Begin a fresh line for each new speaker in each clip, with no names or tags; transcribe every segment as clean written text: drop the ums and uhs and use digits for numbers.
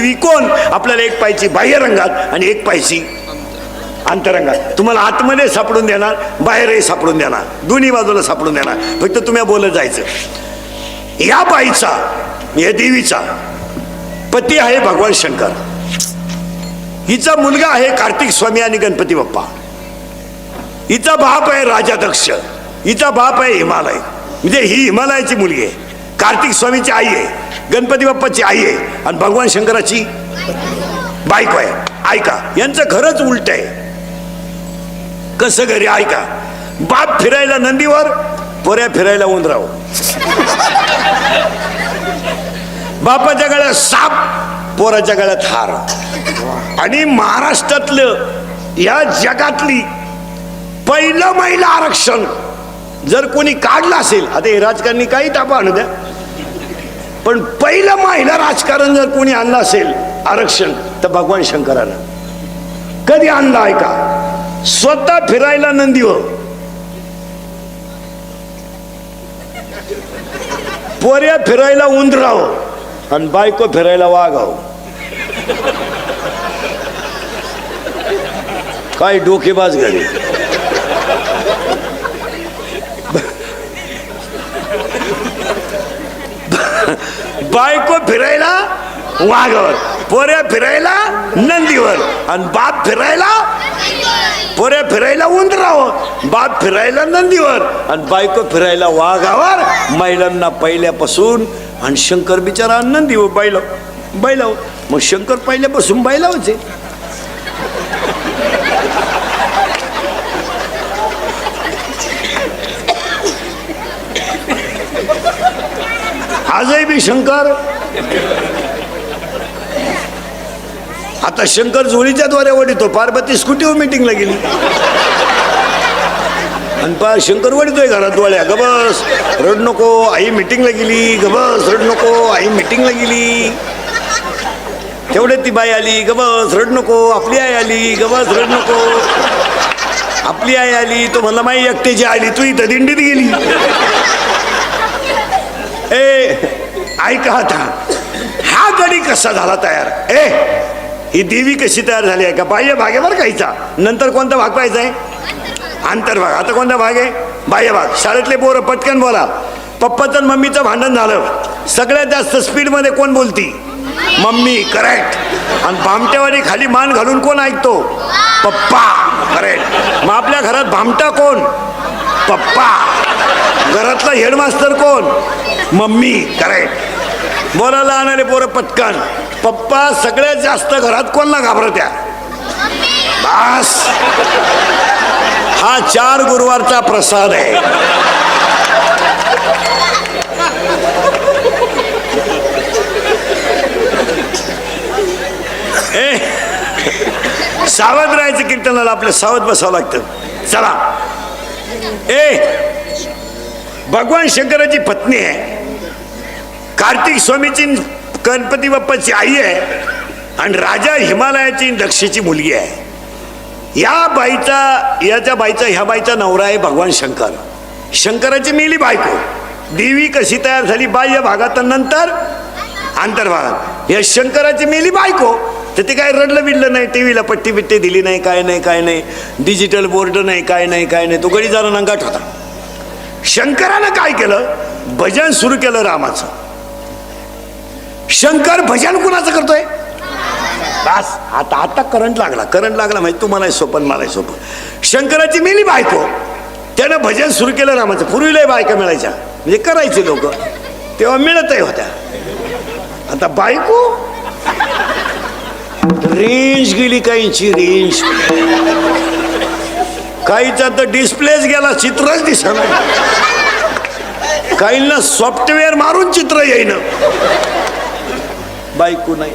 देवी कोण? आपल्याला एक पायची बाह्य रंगात आणि एक पायची अंतरंगात. तुम्हाला आतमध्ये सापडून देणार, बाहेरही सापडून देणार, दोन्ही बाजूला सापडून देणार. फक्त तुम्ही बोलत जायचं. या बाईचा, या देवीचा पती आहे भगवान शंकर, हिचा मुलगा आहे कार्तिक स्वामी आणि गणपती बाप्पा, हिचा बाप आहे राजा दक्ष, हिचा बाप आहे हिमालय. म्हणजे ही हिमालयाची मुलगी आहे, कार्तिक स्वामीची आई आहे, गणपती बाप्पाची आई आहे आणि भगवान शंकराची बायको आहे. ऐका, यांचं खरंच उलट आहे. कसं घरी? ऐका, बाप फिरायला नंदीवर, पोऱ्या फिरायला उंदराव. बापाच्या गळ्यात साप, पोराच्या गळ्यात हार. आणि महाराष्ट्रातलं, या जगातली पहिलं महिला आरक्षण जर कोणी काढलं असेल, आता हे राजकारणी काही तापा आणू द्या, पण पहिलं महिला राजकारण जर कोणी आणलं असेल आरक्षण, तर भगवान शंकरानं. कधी आणलं? ऐका, स्वतः फिरायला नंदीवर, पोऱ्या फिरायला उंदराव आणि बायको फिरायला वाघाव. काय डोकेबाज घरी. बायको फिरायला वाघावर, पोऱ्या फिरायला नंदीवर आणि बाप फिरायला, पोऱ्या फिरायला उंदरावर, बाप फिरायला नंदीवर आणि बायको फिरायला वाघावर. महिलांना पहिल्यापासून, आणि शंकर बिचारा नंदीवर, बैलावर. मग शंकर पहिल्यापासून बैलावचे. आजही बी शंकर. आता शंकर जोडीच्या द्वारे ओढितो. पार्वती स्कूटीवर मीटिंगला गेली आणि शंकर ओढितोय घरात डोळ्या. गबस, रड नको, आई मीटिंगला गेली. गबस, रड नको, आई मीटिंगला गेली. तेवढे ती बाई आली. गबस, रड नको, आपली आई आली. गबस, रड नको, आपली आई आली. तो म्हणला माई एकट्याची आली, तू इथं दिंडीत गेली. ऐका, आता हा गडी कसा झाला तयार? ही देवी कशी तयार झाली आहे का? बाह्य भाग आहे बरं का हिचा. नंतर कोणता भाग पाहायचा आहे? अंतर्भाग. आता कोणता भाग आहे? बाह्य भाग. शाळेतले पोरं पटकन बोला. पप्पाचं आणि मम्मीचं भांडण झालं, सगळ्यात जास्त स्पीडमध्ये कोण बोलती? मम्मी. करेक्ट. आणि भामट्यावानी खाली मान घालून कोण ऐकतो? पप्पा. करेक्ट. मग आपल्या घरात भामटा कोण? पप्पा. घरातला हेडमास्टर कोण? मम्मी. करेक्ट. बोलायला आणणारे पोरं पटकन. पप्पा सगळ्यात जास्त घरात कोणला घाबरत्या? बस, हा 4 गुरुवारचा प्रसाद आहे. सावध राहायचं कीर्तनाला. आपलं सावध बसावं लागतं. चला. भगवान शंकराची पत्नी आहे, कार्तिक स्वामीची गणपती बाप्पाची आई आहे आणि राजा हिमालयाची दक्षची मुलगी आहे. ह्या बाईचा नवरा आहे भगवान शंकर. शंकराची मेली बायको. देवी कशी तयार झाली? बाह्य भागात, नंतर अंतर्भागात. या शंकराची मेली बायको, तर ते काय रडलं बिडलं नाही, टीव्हीला पट्टी बिट्टी दिली नाही, काय नाही, डिजिटल बोर्ड नाही, काय नाही. तो गडी जरा नंगाट होता. शंकरानं काय केलं? भजन सुरू केलं रामाचं. शंकर भजन कुणाचं करतोय? बस, आता करंट लागला माहिती तुम्हाला सोपं, मला सोपं. शंकराची मेली बायको, त्यानं भजन सुरू केलं रामाचं. पूर्वीला बायका मिळायच्या, म्हणजे करायचे लोक, तेव्हा मिळतही होत्या. आता बायको, रेंज गेली, काहींची रेंज, काहीचा तर डिस्प्लेच गेला, चित्रच दिसणार. काहींना सॉफ्टवेअर मारून चित्र येईन. बायको नाही.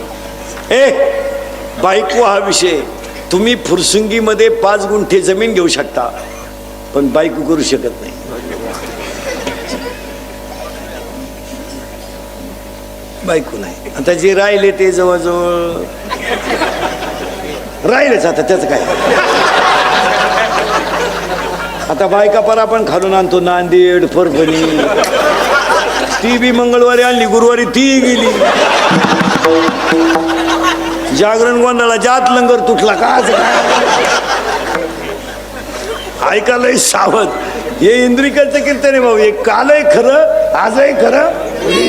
बायको हा विषय. तुम्ही फुरसुंगीमध्ये 5 गुंठे जमीन घेऊ शकता, पण बायको करू शकत नाही. बायको नाही. आता जे राहिले ते जवळजवळ राहिलेच. आता त्याचं काय? आता बायका पर आपण खालून आणतो, नांदेड, परभणी. ती बी मंगळवारी आणली, गुरुवारी ती गेली. जागरण गोंधळा जात लंगर तुटला का आज ऐकायला सावध. हे इंद्रिकाचं कीर्तन आहे भाऊ. हे कालही खरं आजही खरं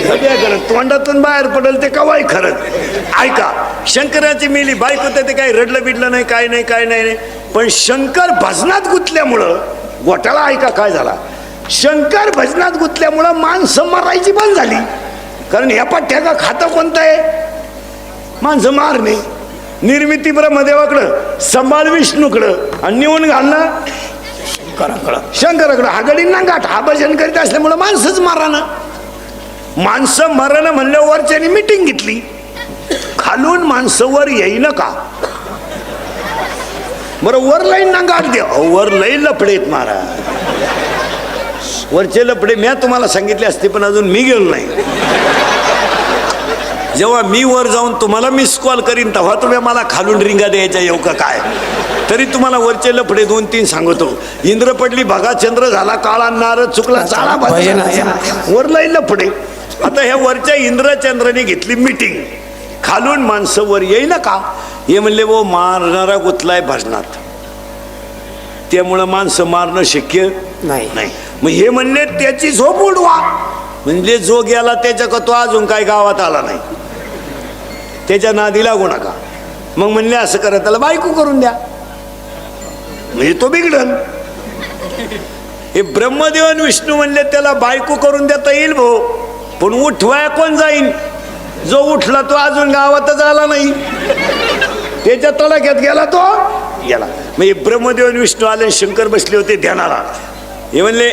सगळ्या खरं. तोंडातून बाहेर पडेल ते कवाही खरं. ऐका, शंकराची मेली बायको तर ते काही रडलं बिडलं नाही, काय नाही काय नाही. पण शंकर भजनात गुंतल्यामुळं घोटाळा ऐका काय झाला. शंकर भजनात गुंतल्यामुळं माणसं मरायची बंद झाली. कारण ह्या पठ्ठ्या खातं कोणतं आहे? माणसं मारणे. निर्मिती ब्रह्मदेवाकडं, संभाळ विष्णूकडं आणि निवून घालणं शंकराकडं. हा गडींना गाठ. हा भजन करीत असल्यामुळं माणसंच माराना. माणसं मरण म्हणलं वरच्यानी मिटिंग घेतली. खालून माणसं वर येईन का? बरं वर लाईन ना गाठ द्या. वर लई लफडेत मारा. वरचे लफडे मी तुम्हाला सांगितले असते पण अजून मी गेलो नाही. जेव्हा मी वर जाऊन तुम्हाला मिस कॉल करीन तेव्हा तुम्ही मला खालून रिंगा द्यायच्या येऊ का काय? तरी तुम्हाला वरचे लफडे 2-3 सांगतो. इंद्र पडली बघा, चंद्र झाला काळा, नार चुकला चाळा, वर लाईन लफडे. आता ह्या वरच्या इंद्रचंद्राने घेतली मिटिंग. खालून माणसं वर येई ना का? हे म्हणले वो मारणारा गुतलाय भजनात, त्यामुळं माणसं मारणं शक्य नाही. मग हे म्हणले त्याची झोप उडवा. म्हणजे जो गेला त्याच्या का तो अजून काय गावात आला नाही, त्याच्या नादी लागू नका. मग म्हणले असं करा, त्याला बायको करून द्या म्हणजे तो बिघडन. हे ब्रह्मदेव आणि विष्णू म्हणले त्याला बायको करून देता येईल भाऊ, पण उठवाय कोण जाईन? जो उठला तो अजून गावातच आला नाही, त्याच्या तडाख्यात गेला तो गेला. म्हणजे ब्रह्मदेव आणि विष्णू आले, शंकर बसले होते ध्यानाला. हे म्हणले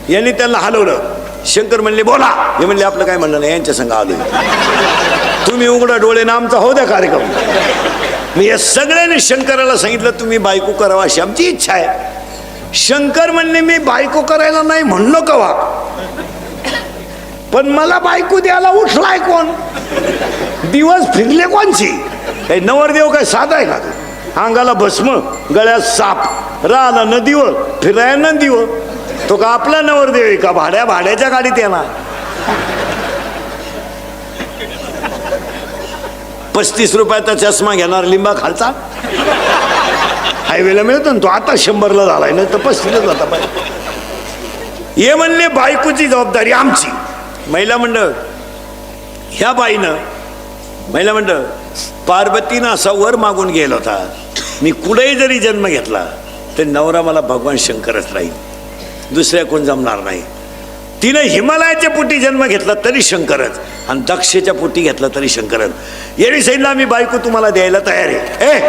यांनी त्यांना हलवलं. शंकर म्हणले बोला. हे म्हणले आपलं काय म्हणणं नाही, यांच्या संग आलोय. तुम्ही उघडा डोळे ना, आमचा हो द्या कार्यक्रम. मी या सगळ्यांनी शंकराला सांगितलं तुम्ही बायको करावा अशी आमची इच्छा आहे. शंकर म्हणले मी बायको करायला नाही म्हणलो कवा, पण मला बायको द्यायला उठलाय कोण? दिवस फिरले कोणची? काही नवरदेव काय साधा आहे का? अंगाला भस्म, गळ्यात साप, राहला नदीवर फिराय नदीवर. तो का आपला नवरदेव आहे का? भाड्याच्या गाडीत येणार. 35 रुपयाचा चष्मा घेणार लिंबा खालचा, हायवेला मिळतो ना तो. आता 100ला झालाय ना, तर 35ला जाता पाहिजे. हे म्हणले बायकोची जबाबदारी आमची. महिला मंडळ ह्या बाईनं, महिला मंडळ पार्वतीनं असा वर मागून गेला होता, मी कुठेही जरी जन्म घेतला तर नवरा मला भगवान शंकरच राहील, दुसऱ्या कोण जमणार नाही. तिनं हिमालयाच्या पोटी जन्म घेतला तरी शंकरच, आणि दक्षेच्या पोटी घेतला तरी शंकरच. येरी सांगितलं आम्ही बायको तुम्हाला द्यायला तयार आहे.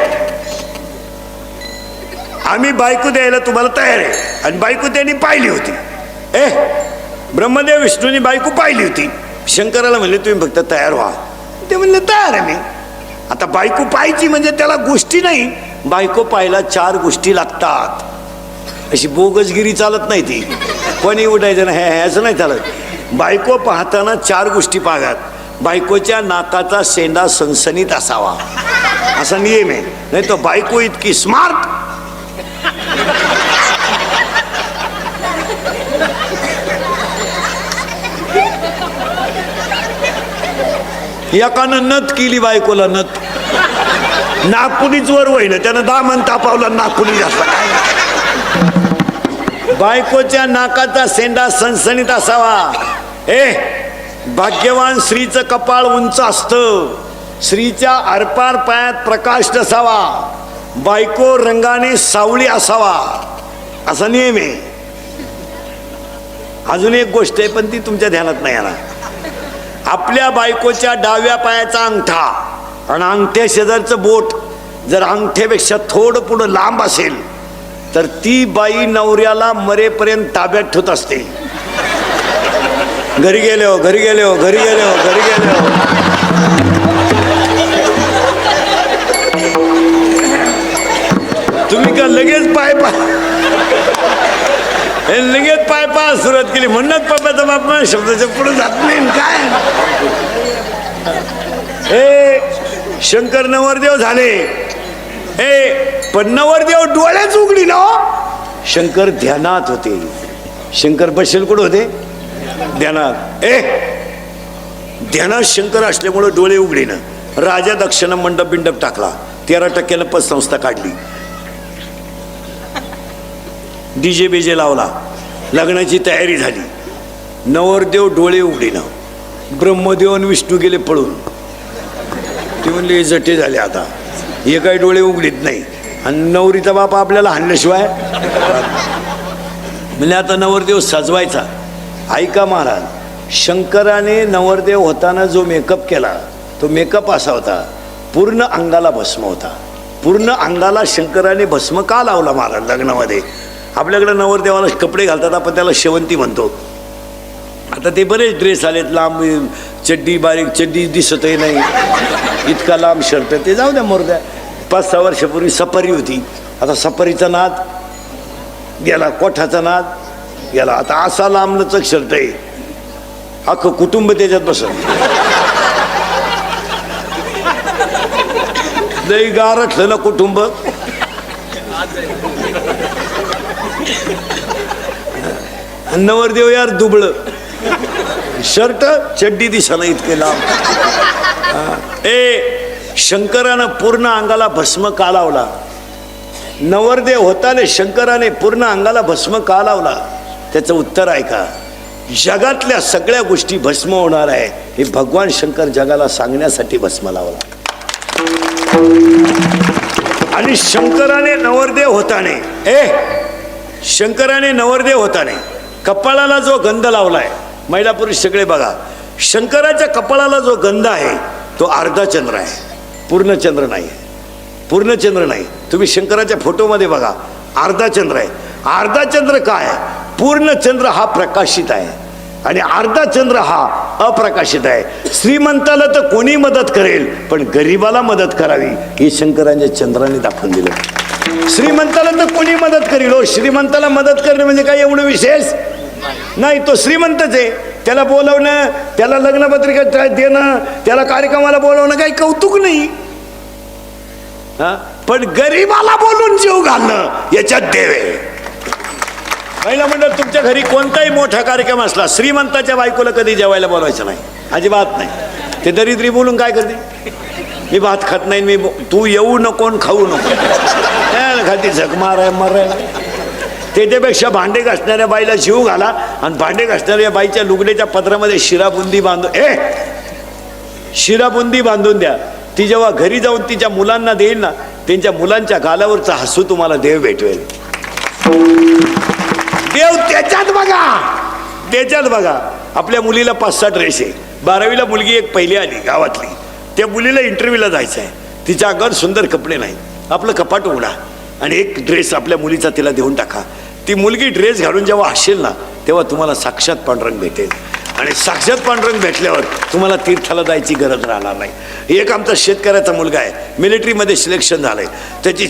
आम्ही बायको द्यायला तुम्हाला तयार आहे. आणि बायको त्यांनी पाहिली होती. ब्रह्मदेव विष्णूंनी बायको पाहिली होती. शंकराला म्हणले तुम्ही फक्त तयार व्हा. ते म्हणले तयार आहे मी. आता बायको पाहायची म्हणजे त्याला गोष्टी नाही, बायको पाहायला 4 गोष्टी लागतात. अशी बोगसगिरी चालत नाही. ती कोणी उठायचं नाही, असं नाही चालत. बायको पाहताना 4 गोष्टी पाहतात. बायकोच्या नाकाचा शेंडा सणसणीत असावा असा नियम आहे. नाही तो बायको इतकी स्मार्ट, एकानं नथ केली बायकोला, नथ नागपुलीच वर होईना, त्यानं दामन तापावला, नागपुली जास्त. बायकोच्या नाकाचा शेंडा सणसणीत असावा. भाग्यवान स्त्रीचं कपाळ उंच असतं. स्त्रीच्या आरपार पायात प्रकाश नसावा. बायको रंगाने सावळी असावा असा नियम आहे. अजून एक गोष्ट आहे पण ती तुमच्या ध्यानात नाही आला. आपल्या बायकोच्या डाव्या पायाचा अंगठा आणि अंगठ्या शेजारचं बोट जर अंगठ्यापेक्षा थोडं पुढं लांब असेल तर ती बाई नवऱ्याला मरेपर्यंत ताब्यात ठेवत असते. घरी गेले हो, घरी गेले हो, घरी गेले हो, घरी गेले हो. तुम्ही का लगेच पाय लगेच पाय सुरुवात केली म्हणूनच पप्पाचा बाप शब्दाच्या पुढे जात नाही काय. शंकर नवरदेव झाले. पण नवरदेव डोळ्याच उघडी ना. शंकर ध्यानात होते. शंकर बसेल कुठं होते? ध्यानात. ध्यानात शंकर असल्यामुळं डोळे उघडीनं. राजा दक्षिण मंडप बिंडप टाकला, 13% पतसंस्था काढली, डीजे बीजे लावला, लग्नाची तयारी झाली. नवरदेव डोळे उघडीना, ब्रह्मदेव आणि विष्णू गेले पळून. ते म्हणले जटे झाले आता, हे काही डोळे उघडीत नाही. आणि नवरीचा बाप आपल्याला हाणल्याशिवाय म्हणजे आता नवरदेव सजवायचा. ऐका महाराज, शंकराने नवरदेव होताना जो मेकअप केला तो मेकअप असा होता, पूर्ण अंगाला भस्म होता. पूर्ण अंगाला शंकराने भस्म का लावला महाराज लग्नामध्ये? आपल्याकडे नवरदेवाला कपडे घालतात, आपण त्याला शेवंती म्हणतो. आता ते बरेच ड्रेस आलेत, लांब चड्डी, बारीक चड्डी दिसतही नाही, इतका लांब शर्ट, ते जाऊ द्या मोरद्या. 5-6 वर्षापूर्वी सफारी होती, आता सफारीचा नाद गेला, कोठाचा नाद गेला. आता असा लांब लचक शर्ट आहे, अख्खं कुटुंब त्याच्यात बसत. लई गारठलं ना कुटुंब. नवरदेव यार दुबळ, शर्ट चड्डी दिसाना इतके लांब. शंकरानं पूर्ण अंगाला भस्म का लावला? नवरदेव होताने शंकराने पूर्ण अंगाला भस्म का लावला? त्याचं उत्तर आहे का? जगातल्या सगळ्या गोष्टी भस्म होणार आहे हे भगवान शंकर जगाला सांगण्यासाठी भस्म लावला. आणि शंकराने नवरदेव होताने कपाळाला जो गंध लावलाय, महिला पुरुष सगळे बघा, शंकराच्या कपाळाला जो गंध आहे तो अर्धा चंद्र आहे, पूर्ण चंद्र नाही. पूर्ण चंद्र नाही. तुम्ही शंकराच्या फोटोमध्ये बघा, अर्धा चंद्र आहे. अर्धा चंद्र काय? पूर्ण चंद्र हा प्रकाशित आहे आणि अर्धा चंद्र हा अप्रकाशित आहे. श्रीमंताला तर कोणी मदत करेल, पण गरीबाला मदत करावी हे शंकरांच्या चंद्राने दाखवून दिलं. श्रीमंताला तर कोणी मदत करेल, हो श्रीमंताला मदत करणे म्हणजे काय एवढं विशेष नाही. तो श्रीमंतच आहे, त्याला बोलवणं, त्याला लग्नपत्रिका देणं, त्याला कार्यक्रमाला बोलवणं काही कौतुक नाही. पण गरीबाला बोलून जीव घालणं याच्यात देव आहे. महिला मंडळ, तुमच्या घरी कोणताही मोठा कार्यक्रम असला, श्रीमंताच्या बायकोला कधी जेवायला बोलवायचं नाही, अजिबात नाही. ते दरिद्री बोलून काय करते, मी भात खात नाही, मी तू येऊ नको खाऊ नको, खाती झक मारायला. त्याच्यापेक्षा भांडे घासणाऱ्या बाईला जीव घाला आणि भांडे घासणाऱ्या बाईच्या लुगड्याच्या पदरामध्ये शिराबुंदी बांधून द्या. ती जेव्हा घरी जाऊन तिच्या मुलांना देईल ना, त्यांच्या मुलांच्या गालावरचा हसू तुम्हाला देव भेटवेल. देव त्याच्यात बघा. आपल्या मुलीला 5-6 ड्रेस आहे. 12वीला मुलगी एक पहिली आली गावातली, त्या मुलीला इंटरव्ह्यूला जायचं आहे, तिच्या अंगावर सुंदर कपडे नाही. आपलं कपाट उघडा आणि एक ड्रेस आपल्या मुलीचा तिला देऊन टाका. ती मुलगी ड्रेस घालून जेव्हा हसेल ना, तेव्हा तुम्हाला साक्षात पांडुरंग भेटेल. आणि साक्षात पांडुरंग भेटल्यावर तुम्हाला तीर्थाला जायची गरज राहणार नाही. एक आमचा शेतकऱ्याचा मुलगा आहे, मिलिटरीमध्ये सिलेक्शन झालंय, त्याची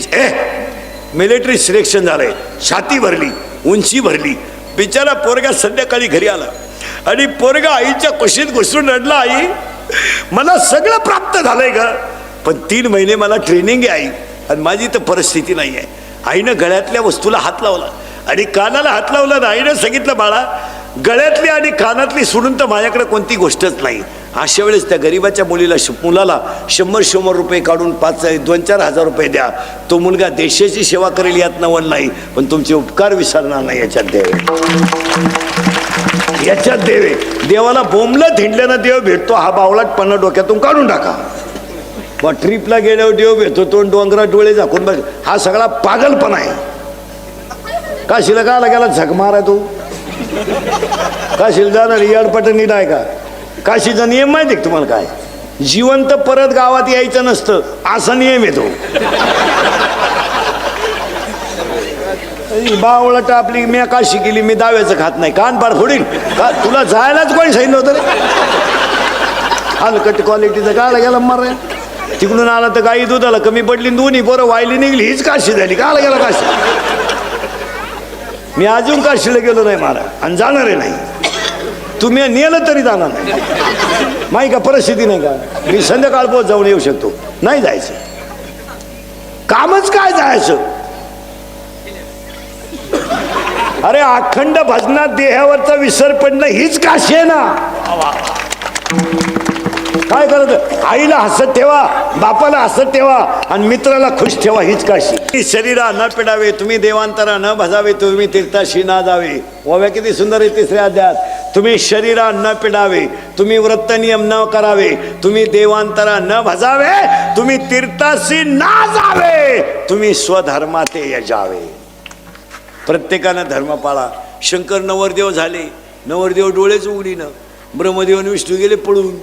मिलिटरी सिलेक्शन झालंय, छाती भरली, उंची भरली. बिचारा पोरगा संध्याकाळी घरी आला आणि पोरगा आईच्या कुशीत घुसून रडला, आई मला सगळं प्राप्त झालंय ग, पण 3 महिने मला ट्रेनिंग आहे आई, आणि माझी तर परिस्थिती नाही आहे. आईनं गळ्यातल्या वस्तूला हात लावला आणि कानाला हात लावला. आईनं सांगितलं, बाळा गळ्यातली आणि कानातली सोडून तर माझ्याकडे कोणती गोष्टच नाही. अशा वेळेस त्या गरीबाच्या मुलाला 100 रुपये काढून 2-4 हजार रुपये द्या. तो मुलगा देशाची सेवा करेल यात नवल नाही, पण तुमचे उपकार विसरणार नाही याच्यात देवे. देवाला बोंबलं थिंडल्यानं देव भेटतो. हा बावळटपणा डोक्यातून काढून टाका. मग ट्रिपला गेल्यावर देव भेटतो, तो डोंगरात डोळे झाकून बघ, हा सगळा पागलपणा आहे. काशीला काला गेला झक मारा तू? काशीला जाणार याडपटणी नाही का? काशीचा नियम माहिती आहे तुम्हाला काय? जिवंत परत गावात यायचं नसतं, असा नियम येतो. बावळट आपली मी काशी केली, मी दाव्याचं खात नाही, कान पाड फोडील का? तुला जायलाच कोणी सांगितलं होतं रे? हलकट क्वालिटीचं काला गेला मारा. तिकडून आला तर गाई दुधाला कमी पडली, दोन्ही पोरं वायली निघली, हीच काशी झाली. काला गेला काशी? मी अजून काशीला गेलो नाही महाराज, आणि जाणार नाही. तुम्ही नेलं तरी जाणार नाही. माही का परिस्थिती नाही का? मी संध्याकाळ पोहोच जाऊन येऊ शकतो, नाही जायचं. कामच काय जायचं? अरे अखंड भजनात देहावरचा विसर पडणं हीच काशी आहे ना. काय करायचं? आईला हसत ठेवा, बापाला हसत ठेवा आणि मित्राला खुश ठेवा, हीच काशी. शरीरा न पिडावे तुम्ही, देवांतरा न भजावे तुम्ही, तीर्थाशी ना जावे. ओव्या किती सुंदर आहे तिसऱ्या अध्यायात. तुम्ही शरीरा न पिडावे, तुम्ही व्रत नियम न करावे, तुम्ही देवांतरा न भजावे, तुम्ही तीर्थाशी ना जावे, तुम्ही स्वधर्माते यजावे. प्रत्येकानं धर्म पाळा. शंकर नवरदेव झाले, नवरदेव डोळेच उघडीनं, ब्रह्मदेव आणि विष्णू गेले पळून.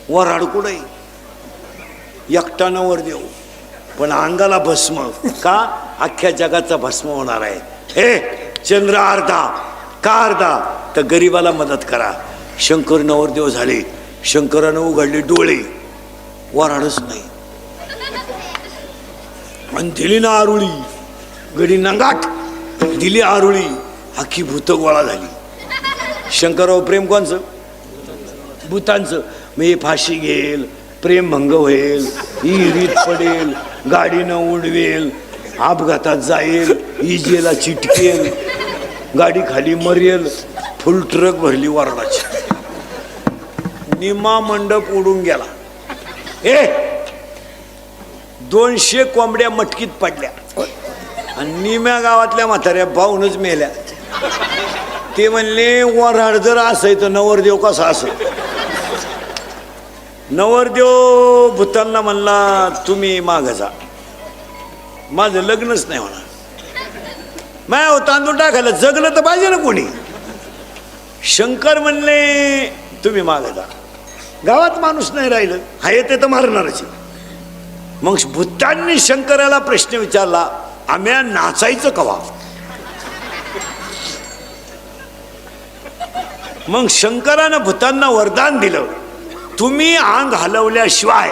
वराड कुठे एकटा नवरदेव, पण अंगाला भस्म. का? अख्ख्या जगाचा भस्म होणार आहे. हे चंद्र अर्धा का अर्धा, तर गरीबाला मदत करा. शंकर नवरदेव झाले, शंकरानं उघडले डोळे, वराडच नाही. आणि दिली ना आरुळी, गडी नंगाट दिली आरुळी, अख्खी भूत गोळा झाली. शंकरावर प्रेम कोणचं? भूतांचं. मग हे फाशी घेईल, प्रेमभंग होईल, विहिरीत पडेल, गाडीनं उडवेल, अपघातात जाईल, इजेला चिटकेल, गाडी खाली मरेल. फुल ट्रक भरली वराडाची, निमा मंडप उडून गेला. 200 कोंबड्या मटकीत पडल्या आणि निम्या गावातल्या म्हाताऱ्या पाहूनच मेल्या. ते म्हणले वराड जर असायचं नवरदेव कसा असं. नवरदेव भूतांना म्हणला तुम्ही मागं जा, माझं लग्नच नाही होणार. माया तांदूळ टाकायला जगलं तर पाहिजे ना कोणी. शंकर म्हणले तुम्ही मागं जा, गावात माणूस नाही राहिलं, हाय ते तर मारणारच. मग भूतांनी शंकराला प्रश्न विचारला, आम्ही नाचायचं कवा? मग शंकरानं भूतांना वरदान दिलं, तुम्ही अंग हलवल्याशिवाय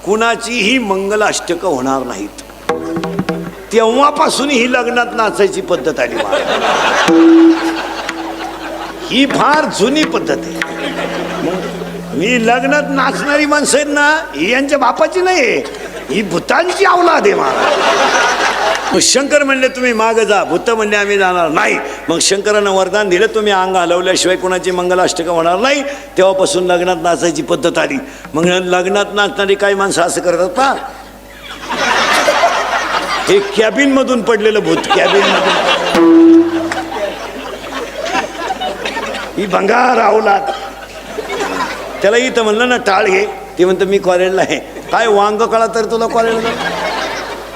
कुणाचीही मंगलाष्टक होणार नाहीत. तेव्हापासून ही लग्नात नाचायची पद्धत आली. ही फार जुनी पद्धत आहे. मी लग्नात नाचणारी माणसं आहेत ना, ही यांच्या बापाची नाही, ही भूतांची अवलाद आहे मला. शंकर म्हणले तुम्ही मागं जा, भूत म्हणले आम्ही जाणार नाही. मग शंकरानं वरदान दिलं, तुम्ही अंग हलवल्याशिवाय कोणाची मंगलाष्टक होणार नाही. तेव्हापासून लग्नात नाचायची पद्धत आली. मग लग्नात नाचणारी काही माणसं असं करतात ना, हे कॅबिन मधून पडलेलं भूत, कॅबिन मधून. ही भंगार अवलाद. त्याला इथं म्हणलं ना टाळ घे, ते म्हणतं मी कॉलेजला आहे. काय वांग कळा तर तुला कॉलेजला?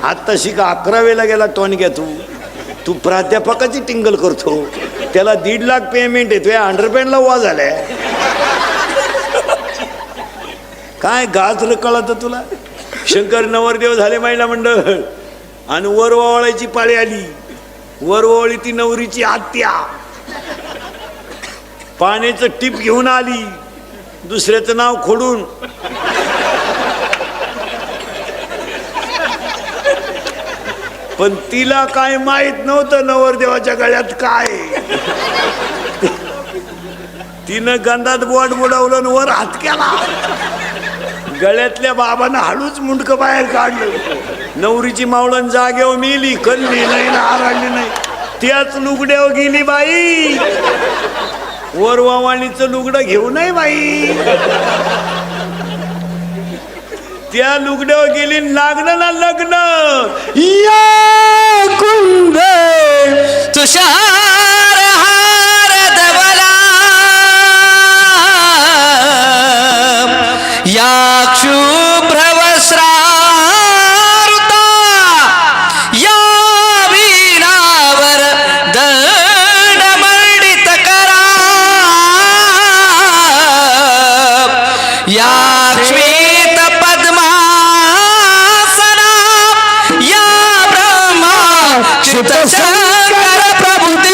आत्ता शिका 11वीला गेला टोन घ्या. तू प्राध्यापकाची टिंगल करतो, त्याला 1.5 लाख पेमेंट आहे, तुझ्या अंडरपॅन्टला वा झालाय. काय गाजर कळत तुला? शंकर नवरदेव झाले महिला मंडळ, आणि वरवावळायची पाळी आली. वरवावळी ती नवरीची आत्या पाण्याचं टीप घेऊन आली, दुसऱ्याचं नाव खोडून. पण तिला काय माहित नव्हतं नवरदेवाच्या गळ्यात काय. तिनं गंधात बोट बुडवलं, वर हात केला. गळ्यातल्या बाबानं हळूच मुंडकं बाहेर काढलं. नवरीची मावळण जागेवर मेली, कल्ली नाही ना आरडली नाही. त्याच लुगड्यावर गेली बाई. वरवावाणीचं लुगडं घेऊ नये बाई. त्या लुगड्यावर गेली, लागलं ना लग्न.
या कुंभ तुषार हार धवला, या शुभ्र वस्त्रारुता, या वीणावर दंड मंडित करा, या श्वेत पद्मासना, या ब्रह्मा क्षित शंकर प्रभुति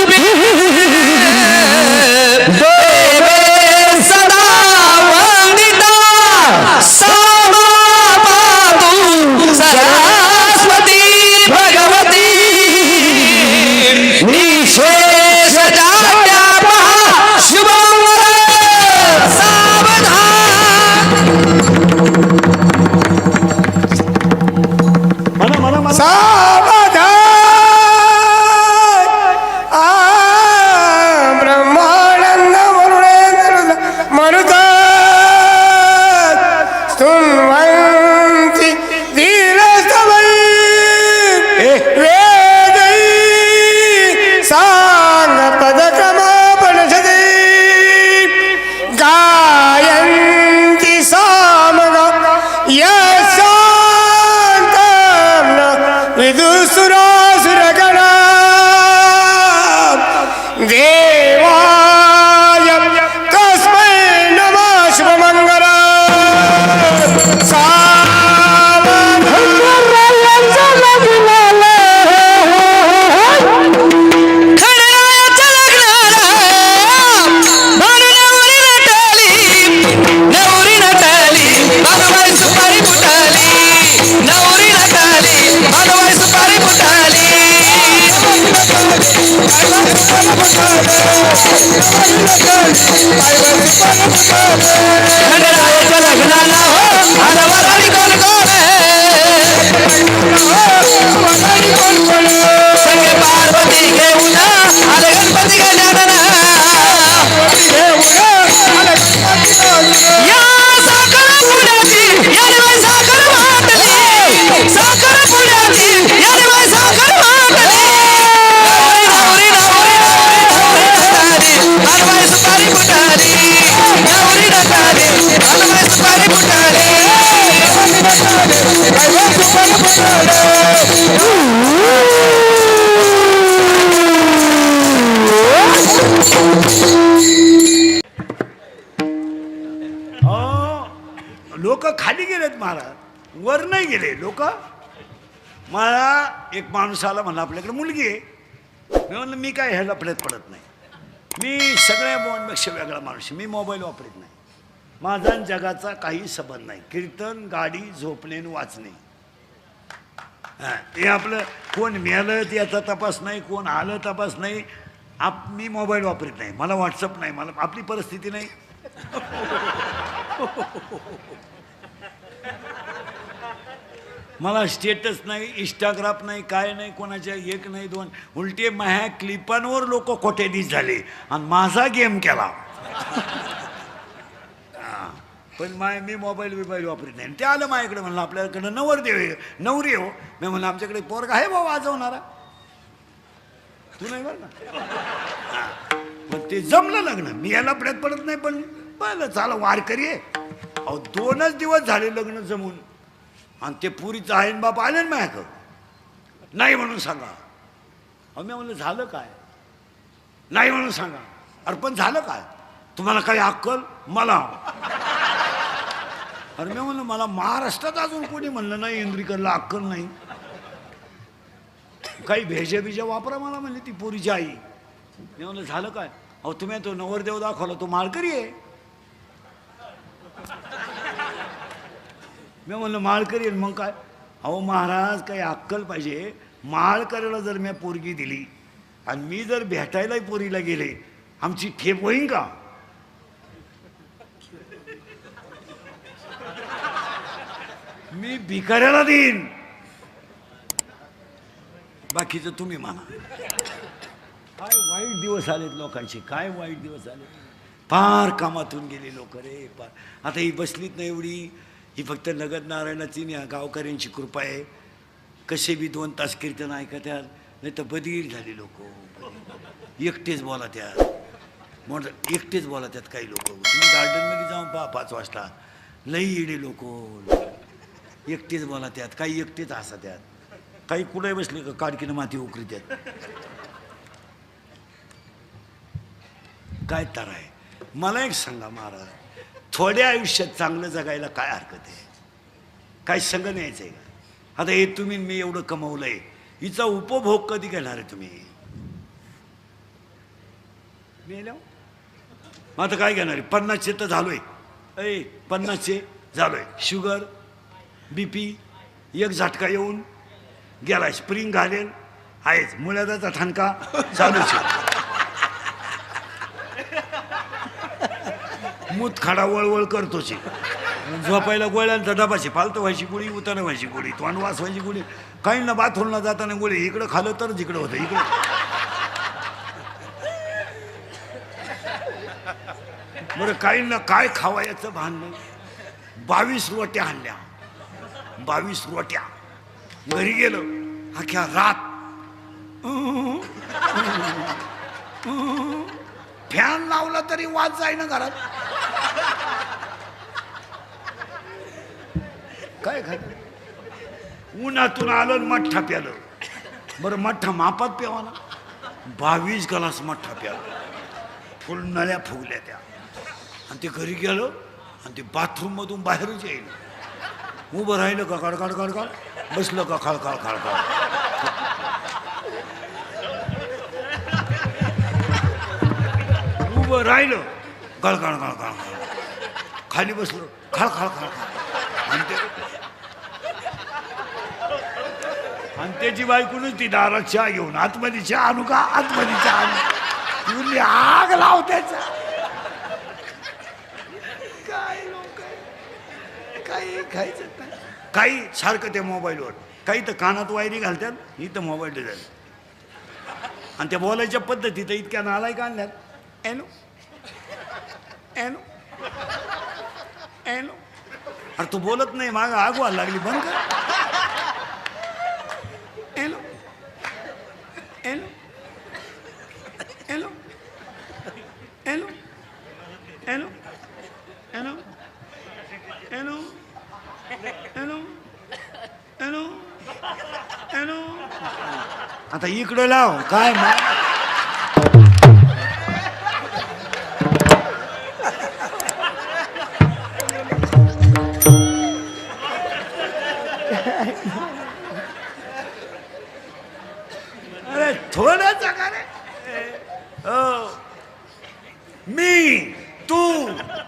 देवे सदा वंदिता, सामा पातु सरस्वती भगवती, निशेष जाड्यापहा शुभंवर सावधान. सावधान ब्रह्मानंद मरुता खंडरायाच्या लग्नाला हो आलं वराडी कोण कोण संगे पार्वती घेऊन आले गणपती गजानन या साखर पुण्याची याने बाई साखर वाटली साखर पुण्याची याने बाई साखर वाटली नवरी नवरी नवरी नवरी हलवाई सुपारी फुटाली नवरी नटाली हलवाई सुपारी फुटाली
लोक खाली गेलेत महाराज, वर नाही गेले लोक. मला एक माणूस आला म्हणला आपल्याकडे मुलगी आहे. मी म्हणलं मी काय ह्याला पडत नाही, मी सगळ्या मोबाईलपेक्षा वेगळा माणूस, मी मोबाईल वापरत नाही. माझा आणि जगाचा काही संबंध नाही. कीर्तन, गाडी, झोपणे, वाचणे, ते आपलं कोण मिळालं याचा तपास नाही, कोण आलं तपास नाही. मी मोबाईल वापरत नाही, मला व्हॉट्सअप नाही, मला आपली परिस्थिती नाही. मला स्टेटस नाही, इंस्टाग्राम नाही, काय नाही, कोणाच्या एक नाही दोन. उलटे माझ्या क्लिपांवर लोक कोट्याधीश झाले आणि माझा गेम केला. पण मी मोबाईल वापरत नाही. ते आलं माझ्याकडे, म्हणलं आपल्याकडे नवरदेव नवरी हो. मी म्हणलं आमच्याकडे पोरगा आहे बाबा वाजवणारा, तू नाही बरं ना. मग ते जमलं लग्न. मी याला पडत नाही, पण पाहिलं चाला वारकरी आहे. अहो 2च दिवस झाले लग्न जमून, आणि ते पुरीचं आहे बाप आले ना माझ्याकडं, नाही म्हणून सांगा. अहो मी म्हणलं झालं काय, नाही म्हणून सांगा. अरे पण झालं काय, तुम्हाला काही अक्कल मला. अरे मी म्हणलं मला महाराष्ट्रात अजून कोणी म्हणलं नाही इंद्रिकरला अक्कल नाही, काही भेजा बिजा वापरा मला म्हणली ती पोरीची आई. मी म्हणलं झालं काय. अहो तुम्ही तो नवरदेव दाखवला तो माळकरी आहे. मी म्हणलं माळकरी आहे मग काय. अहो महाराज काही अक्कल पाहिजे. माळकरीला जर मी पोरगी दिली आणि मी जर भेटायला पोरीला गेले, आमची ठेप होईन का. मी भिकाऱ्याला देईन, बाकीचं तुम्ही म्हणा. काय वाईट दिवस आलेत लोकांचे, काय वाईट दिवस आले. फार कामातून गेले लोक रे फार. आता ही बसलीत नाही एवढी, ही फक्त नगद नारायणाची या गावकऱ्यांची कृपा आहे. कसे बी 2 तास कीर्तन ऐकत्यात, नाही तर बधीर झाले लोक. एकटेच बोला त्यात, म्हणून एकटेच बोला त्यात काही लोक. तुम्ही गार्डनमध्ये जाऊन पहा 5 वाजता, लई येडे लोक एकटेच बोला त्यात. काही एकटेच हसा त्यात, काही कुठे बसले का काडकीनं माती उकरी त्यात. काय तर आहे. मला एक सांगा महाराज, थोड्या आयुष्यात चांगलं जगायला काय हरकत आहे. काय संग न्यायचं आहे का. आता हे तुम्ही मी एवढं कमवलंय, हिचा उपभोग कधी घेणार आहे तुम्ही. मग आता काय घेणार आहे. 50चे तर झालोय, 50चे झालोय. शुगर BP एक झटका येऊन गेलाय. स्प्रिंग घालेल आहेच, मुळ्याचा ठणका चालूच आहे. मूत खाडा वळवळ करतोच. झोपायला गोळ्यांचा डबाची फालतो व्हायची गोळी, उताना व्हायची गोळी, तोंड वास व्हायची गोळी. काहींना बाथरूमला जाताना गोळी इकडं खाल्लं तरच इकडं होतं. इकडं बरं काहींना काय खावायचं भान नाही. 22 रोट्या आणल्या, 22 रोट्या. घरी गेलो अख्ख्या रात फॅन लावला तरी वाज जाईना घरात. काय खात. उन्हातून आलं मठ्ठा प्यालं. बरं मठ्ठा मापात प्यावा ना. 22 ग्लास मठ्ठा प्यालं, फुल नळ्या फुगल्या त्या. आणि ते घरी गेलो आणि ते बाथरूम मधून बाहेरच येईल. उभं राहिलं का काढ काढ काढ काढ, बसलं का खळखळ खळखळ. उभं राहिलं गळगळ गळगळ, खाली बसलो खळखळ खळखळ. आणि त्याची बायकोनच ती दारात चहा घेऊन, आतमध्ये चहा आणू का, आतमध्ये चहा आणू. तुली आग लाव त्याचा. काय लोक काही खायचं नाही. काही सारखं ते मोबाईलवर, काही तर कानात वायरी घालतात, इथं मोबाईल देतात. आणि त्या बोलायच्या पद्धती तर इतक्या नालायक आणल्यात. एनो एनो एनो. अरे तू बोलत नाही, माग आग व्हायला लागली, बंद कर. एनो एनो एनो एनो एनो एनो एनो एनो एनो एनो. आता इकडं लाव. काय अरे थोडं का रे. मी तू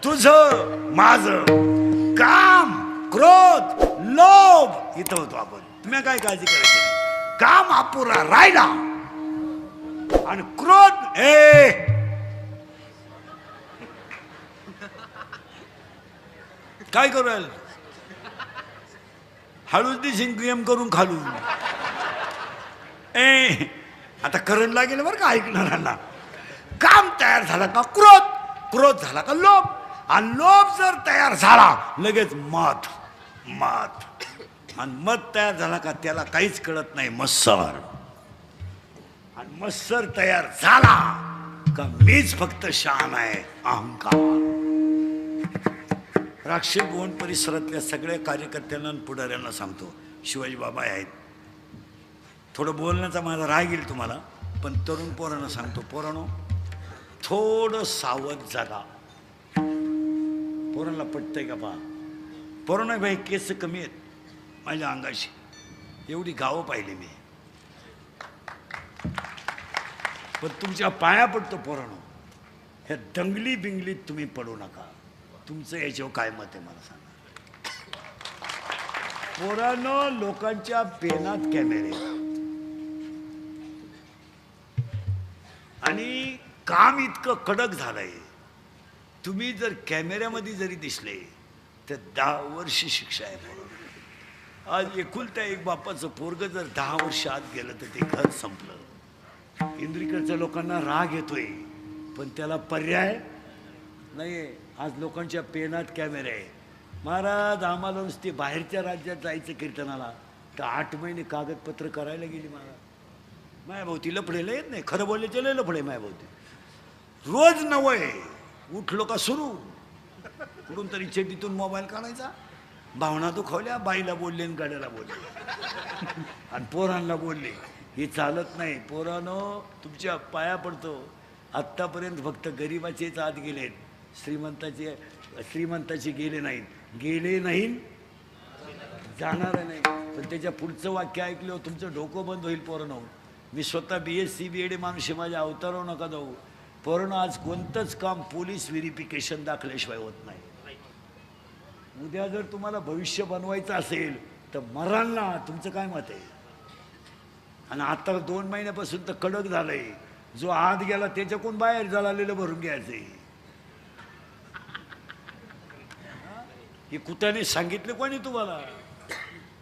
तुझं माझं काम क्रोध लोभ इथं होतो आपण. तुम्ही काय काळजी करायची नाही. काम अपुरा राहिला आणि क्रोध काय करू राहिल. हळूच दिशीन गेम करून खालून. आता करंट लागेल बरं का ऐकणाऱ्यांना. काम तयार झालं का क्रोध, क्रोध झाला का लोभ, आणि लोभ जर तयार झाला लगेच मत, मत, आणि मत तयार झाला का त्याला काहीच कळत नाही, मत्सर. आणि मत्सर तयार झाला का मीच फक्त शहाणा आहे, अहंकार. राक्षस भुवन परिसरातल्या सगळ्या कार्यकर्त्यांना आणि पुढाऱ्यांना सांगतो, शिवाजी बाबा आहेत. थोडं बोलण्याचा माझा राग येईल तुम्हाला, पण तरुण पोरांना सांगतो, पोरांनो थोडं सावध जागा. पोरांना पटतंय का पहा. पोरांना बाई केस कमी आहेत माझ्या अंगाशी, एवढी गावं पाहिली मी. पण तुमच्या पाया पडतो पोरांनो, ह्या दंगली बिंगलीत तुम्ही पडू नका. तुमचं याच्यावर काय मत आहे मला सांगा. पोरांनो लोकांच्या पेनात कॅमेरे आणि काम इतकं कडक झालंय. तुम्ही जर कॅमेऱ्यामध्ये जरी दिसले तर 10 वर्ष शिक्षा आहे. आज एकुलता एक बापाचं पोरग जर 10 वर्ष आत गेलं तर ते घर संपलं. इंद्रिकडच्या लोकांना राग येतोय, पण त्याला पर्याय नाही. आज लोकांच्या पेनात कॅमेरे आहे. महाराज आम्हाला नुसते बाहेरच्या राज्यात जायचं कीर्तनाला तर 8 महिने कागदपत्र करायला गेली. महाराज मायाभोवती लफडेला येत नाही, खरं बोलले लय लफडे मायाभोवती. रोज नवय उठलो का सुरू, कुठून तरी चेटीतून मोबाईल काढायचा, भावना दुखावल्या, बाईला बोलले आणि गाड्याला बोलले आणि पोरांना बोलले. हे चालत नाही. पोरांनो तुमच्या पाया पडतो. आत्तापर्यंत फक्त गरिबाचेच आत गेलेत, श्रीमंताचे गेले नाहीत. गेले नाहीत, जाणार नाही. पण त्याच्या पुढचं वाक्य ऐकलं तुमचं डोकं बंद होईल. पोरांनो मी स्वतः BSc BEd माणूस, माझ्या अवतारावर नका जाऊ. पोरांनो आज कोणतंच काम पोलीस व्हेरिफिकेशन दाखल्याशिवाय होत नाही. उद्या जर तुम्हाला भविष्य बनवायचं असेल तर मराल ना. तुमचं काय मत आहे. आणि आता 2 महिन्यापासून तर कडक झालंय. जो आत गेला त्याच्याकडून बाहेर जळालेलं भरून घ्यायचंय. हे कुत्याने सांगितलं कोणी तुम्हाला.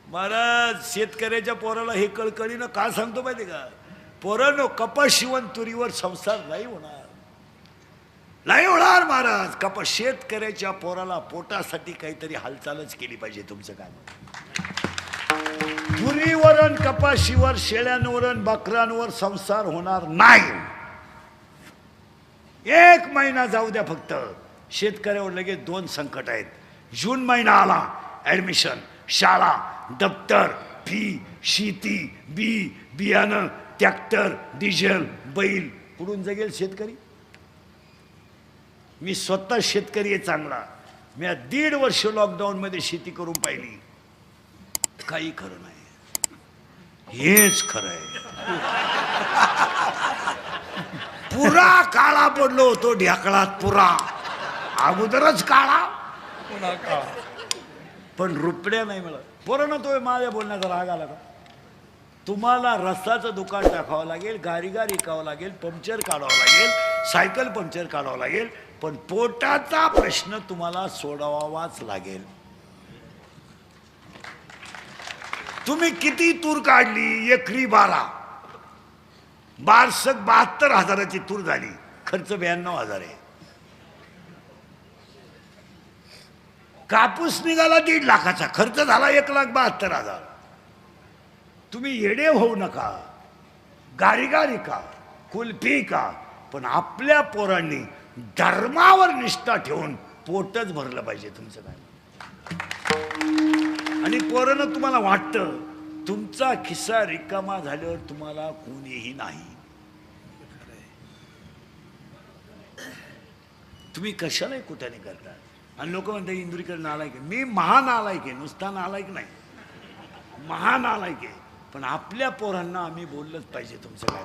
महाराज शेतकऱ्याच्या पोराला हे कळकळीनं का सांगतो माहिती का. पोरांनो कपास शिवण तुरीवर संसार नाही होणार, नाही होणार महाराज. कपास शेतकऱ्याच्या पोराला पोटासाठी काहीतरी हालचालच केली पाहिजे. तुमचं काय. तुरीवरण कपाशीवर शेळ्यांवर बकरांवर संसार होणार नाही. 1 महिना जाऊ द्या फक्त. शेतकऱ्यावर लगेच 2 संकट आहेत. जून महिना आला, ऍडमिशन, शाळा, दप्तर, फी, शेती, बियाणं, ट्रॅक्टर, डिझेल, बैल. कुठून जगेल शेतकरी. मी स्वतः शेतकरी आहे चांगला. मी 1.5 वर्ष लॉकडाऊन मध्ये शेती करून पाहिली. काही खरं नाही. हेच खरं आहे. पुरा काळा पडलो होतो ढेकळात. पुरा अगोदरच काळा, पण रुपड्या नाही मिळत. पोरांनो तो माझ्या बोलण्याचा राग आला का. तुम्हाला रस्त्याचं दुकान टाकावं लागेल, गारीगार विकावं लागेल, पंक्चर काढावं लागेल, सायकल पंक्चर काढावं लागेल, पण पोटाचा प्रश्न तुम्हाला सोडवावाच लागेल. तुम्ही किती तूर काढली, एकरी 12 बारसक 72,000ची तूर झाली, खर्च 92,000 आहे. कापूस निघाला 1.5 लाखाचा, खर्च झाला 1,72,000. तुम्ही येडे होऊ नका, गारीगारी का, कुल्फी का, पण आपल्या पोरांनी धर्मावर निष्ठा ठेवून पोटच भरलं पाहिजे तुमचं काय. आणि पोरांना तुम्हाला वाटतं तुमचा खिस्सा रिकामा झाल्यावर तुम्हाला कोणीही नाही. तुम्ही कशाला कुठे करता. आणि लोक म्हणतात इंदुरीकर नालायक आहे. मी महानालायक आहे, नुसता नालायक नाही, महानालायक आहे. पण आपल्या पोरांना आम्ही बोललंच पाहिजे तुमचं काय.